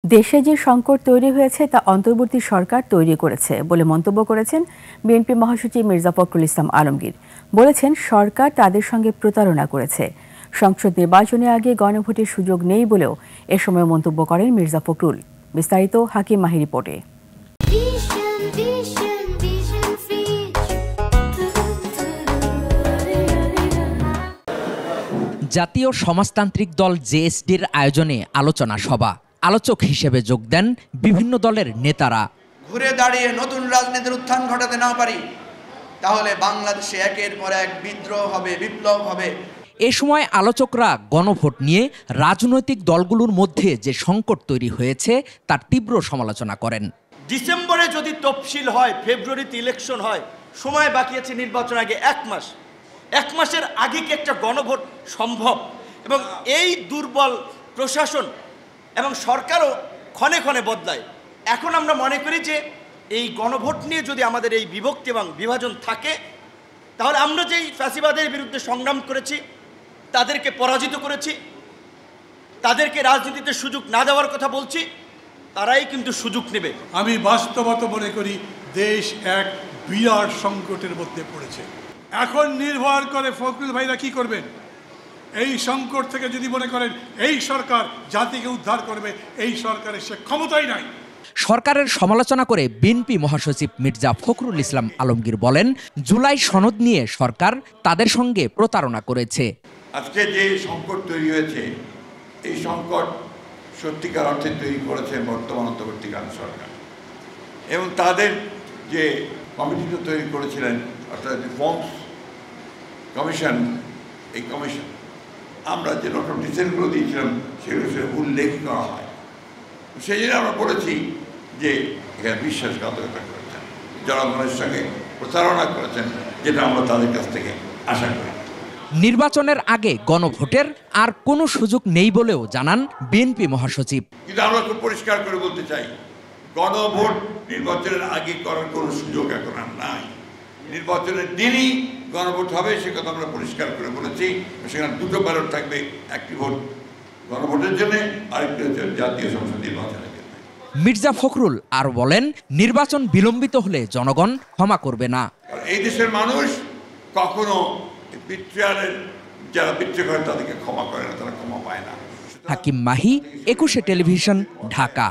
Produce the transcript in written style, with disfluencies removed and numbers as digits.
দেশে যে সংকট তৈরি হয়েছে তা অন্তর্বর্তী সরকার তৈরি করেছে বলে মন্তব্য করেছেন বিএনপি মহাসচিব মির্জা ফখরুল ইসলাম আলমগীর। বলেছেন, সরকার তাদের সঙ্গে প্রতারণা করেছে। সংসদ নির্বাচনের আগে গণভোটের সুযোগ নেই বলেও এ সময় মন্তব্য করেন মির্জা ফখরুল। বিস্তারিত হাকিম মাহি রিপোর্টে। জাতীয় সমাজতান্ত্রিক দল জেএসডির আয়োজনে আলোচনা সভা। আলোচক হিসেবে যোগ দেন বিভিন্ন দলের নেতারা। ঘুরে দাঁড়িয়ে নতুন রাজনীতির উত্থান ঘটাতে না পারি, তাহলে বাংলাদেশে একের পর এক বিদ্রোহ হবে, বিপ্লব হবে। এ সময় আলোচকরা গণভোট নিয়ে রাজনৈতিক দলগুলোর মধ্যে যে সংকট তৈরি হয়েছে তার তীব্র সমালোচনা করেন। ডিসেম্বরে যদি তফসিল হয়, ফেব্রুয়ারিতে ইলেকশন হয়, সময় বাকি আছে নির্বাচন আগে 1 মাস। 1 মাসের আগে কি একটা গণভোট সম্ভব? এবং এই দুর্বল প্রশাসন এবং সরকারও ক্ষণে ক্ষণে বদলায়। এখন আমরা মনে করি যে এই গণভোট নিয়ে যদি আমাদের এই বিভক্তি এবং বিভাজন থাকে, তাহলে আমরা যেই ফ্যাসিবাদের বিরুদ্ধে সংগ্রাম করেছি, তাদেরকে পরাজিত করেছি, তাদেরকে রাজনীতিতে সুযোগ না দেওয়ার কথা বলছি, তারাই কিন্তু সুযোগ নেবে। আমি বাস্তবতা মনে করি দেশ এক বিরাট সংকটের মধ্যে পড়েছে। এখন নির্ভর করে ফখরুল ভাইরা কি করবেন। এই সংকট থেকে যদি মনে করেন এই সরকার জাতিকে উদ্ধার করবে, এই সরকারের সে ক্ষমতাই নাই। সরকারের সমালোচনা করে বিএনপি মহাসচিব মির্জা ফখরুল ইসলাম আলমগীর বলেন, জুলাই সনদ নিয়ে সরকার তাদের সঙ্গে প্রতারণা করেছে। আজকে যে সংকট তৈরি হয়েছে, এই সংকট সত্যিকার অর্থে তৈরি করেছে বর্তমান অন্তর্বর্তীকালীন সরকার এবং তাদের যে কমিটিটা তৈরি করেছিলেন, অর্থাৎ রিফর্মস কমিশন। এই কমিশন আমরা যে নোট অফ ডিসেন্টগুলো দিয়েছিলাম সেগুলো উল্লেখ করা হয়। সেই জন্য আমরা বলেছি যে এখানে বিশ্বাসঘাতকতা করেছেন, জনগণের সঙ্গে প্রতারণা করেছেন, যেটা আমরা তাদের কাছ থেকে আশা করি। নির্বাচনের আগে গণভোটের আর কোনো সুযোগ নেই বলেও জানান বিএনপি মহাসচিব। কিন্তু আমরা খুব পরিষ্কার করে বলতে চাই, গণভোট নির্বাচনের আগে করার কোনো সুযোগ এখন আর নাই। নির্বাচনের দিনই গণভোট হবে, সে কথা আমরা পরিষ্কার করে বলেছি। সেখানে দুটো ব্যালট থাকবে, একটি ভোট গণভোটের জন্য, আরেকটি হচ্ছে জাতীয় সংসদ নির্বাচনের জন্য। মির্জা ফখরুল আর বলেন, নির্বাচন বিলম্বিত হলে জনগণ ক্ষমা করবে না। এই দেশের মানুষ কখনো বিট্রিয়ালের যারা বিট্রে করে তাদেরকে ক্ষমা করে না, তারা ক্ষমা পায় না। হাকিম মাহি, 21 টেলিভিশন, ঢাকা।